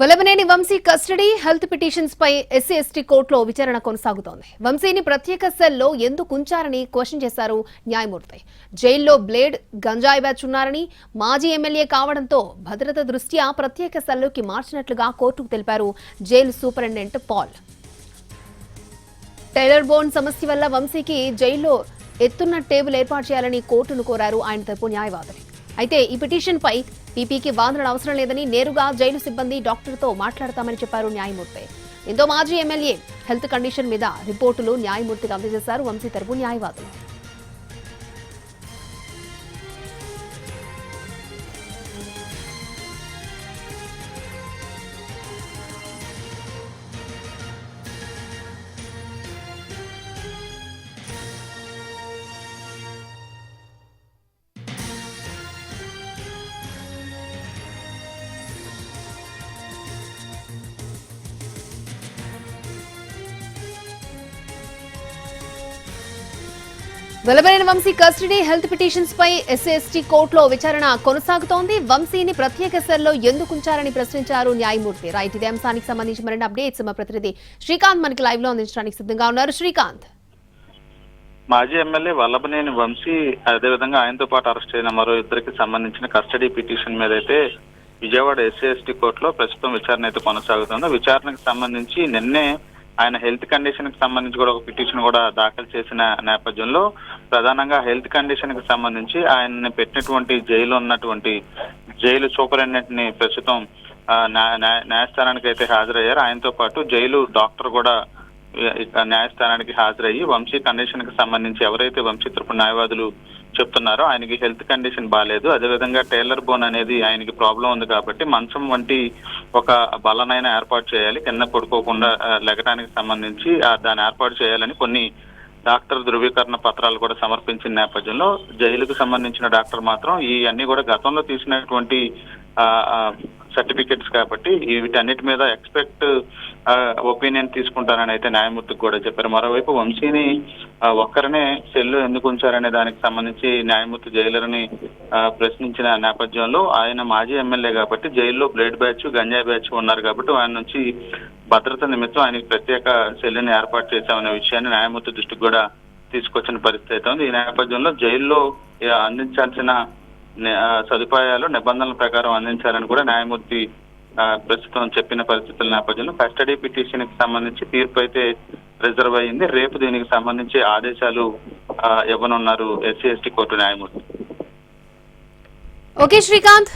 Vallabhaneni Vamsi custody health petitions పై SC ST కోర్టులో విచారణ కొనసాగుతోంది. వంశీని ప్రత్యేక సెల్లో ఎందుకు ఉంచారని క్వశ్చన్ చేశారు న్యాయమూర్తి. జైల్లో బ్లేడ్, గంజాయి బ్యాచ్ ఉన్నారని, మాజీ ఎమ్మెల్యే కావడంతో భద్రత దృష్ట్యా ప్రత్యేక సెల్లోకి మార్చినట్లుగా కోర్టుకు తెలిపారు jail superintendent Paul. Tailbone సమస్య వల్ల వంశీకి జైల్లో ఎత్తున్న టేబుల్ ఏర్పాటు చేయాలని కోర్టును కోరారు ఆయన తరపు న్యాయవాదులు. అయితే ఈ పిటిషన్ పై పీపీకి వాదనలు అవసరం లేదని నేరుగా జైలు సిబ్బంది డాక్టర్తో మాట్లాడతామని చెప్పారు న్యాయమూర్తి. దీంతో మాజీ ఎమ్మెల్యే హెల్త్ కండిషన్ మీద రిపోర్టులు న్యాయమూర్తికి అందజేశారు వంశీ తరపు న్యాయవాదులు. Vallabhaneni Vamsi custody health petitions పై ఎస్సీ ఎస్టీ కోర్టులో విచారణ కొనసాగుతోంది. వంశీని ప్రత్యేక సెల్లో ఎందుకు ఉంచారని ప్రశ్నించారు న్యాయమూర్తి. రైట్, ఇదే అంశానికి సంబంధించి మరిన్ని అప్డేట్స్ మా ప్రతినిధి శ్రీకాంత్ మనకి లైవ్ లో అందించడానికి సిద్ధంగా ఉన్నారు. శ్రీకాంత్, మాజీ ఎమ్మెల్యే వల్లభనేని వంశీ అదేవిధంగా ఆయనతో పాటు అరెస్ట్ అయిన మరో ఇద్దరికి సంబంధించిన కస్టడీ పిటిషన్ మీద అయితే విజయవాడ ఎస్సీ ఎస్టీ కోర్టులో ప్రస్తుతం విచారణ అయితే కొనసాగుతుంది. విచారణకు సంబంధించి నిన్నే ఆయన హెల్త్ కండిషన్ కి సంబంధించి కూడా ఒక పిటిషన్ కూడా దాఖలు చేసిన నేపథ్యంలో ప్రధానంగా హెల్త్ కండిషన్ కి సంబంధించి ఆయన్ని పెట్టినటువంటి జైలు ఉన్నటువంటి జైలు సూపరింటెండెంట్ ని ప్రస్తుతం న్యాయస్థానానికి అయితే హాజరయ్యారు. ఆయనతో పాటు జైలు డాక్టర్ కూడా న్యాయస్థానానికి హాజరయ్యి వంశీ కండిషన్ కి సంబంధించి ఎవరైతే వంశీ తరపు న్యాయవాదులు చెప్తున్నారో ఆయనకి హెల్త్ కండిషన్ బాగాలేదు, అదేవిధంగా టైలర్ బోన్ అనేది ఆయనకి ప్రాబ్లం ఉంది కాబట్టి మంచం వంటి ఒక బలనైనా ఏర్పాటు చేయాలి, కింద పడుకోకుండా లెగటానికి సంబంధించి దాన్ని ఏర్పాటు చేయాలని కొన్ని డాక్టర్ ధృవీకరణ పత్రాలు కూడా సమర్పించిన నేపథ్యంలో జైలుకు సంబంధించిన డాక్టర్ మాత్రం ఈ అన్ని కూడా గతంలో తీసినటువంటి సర్టిఫికెట్స్ కాబట్టి వీటన్నిటి మీద ఎక్స్పెక్ట్ ఒపీనియన్ తీసుకుంటారని అయితే న్యాయమూర్తికి కూడా చెప్పారు. మరోవైపు వంశీని ఒక్కరినే సెల్లు ఎందుకు ఉంచారనే దానికి సంబంధించి న్యాయమూర్తి జైలర్ని ప్రశ్నించిన నేపథ్యంలో ఆయన మాజీ ఎమ్మెల్యే కాబట్టి జైల్లో బ్లేడ్ బ్యాచ్, గంజాయి బ్యాచ్ ఉన్నారు కాబట్టి ఆయన నుంచి భద్రత నిమిత్తం ఆయనకి ప్రత్యేక సెల్లుని ఏర్పాటు చేశామనే విషయాన్ని న్యాయమూర్తి దృష్టికి కూడా తీసుకొచ్చిన పరిస్థితి అయితే ఉంది. ఈ నేపథ్యంలో జైల్లో అందించాల్సిన సదుపాయాలు నిబంధనల ప్రకారం అందించాలని కూడా న్యాయమూర్తి ప్రస్తుతం చెప్పిన పరిస్థితుల నేపథ్యంలో కస్టడీ పిటిషన్ కి సంబంధించి తీర్పు అయితే రిజర్వ్ అయ్యింది. రేపు దీనికి సంబంధించి ఆదేశాలు ఇవ్వనున్నారు ఎస్సీ ఎస్టీ కోర్టు న్యాయమూర్తి. ఓకే శ్రీకాంత్.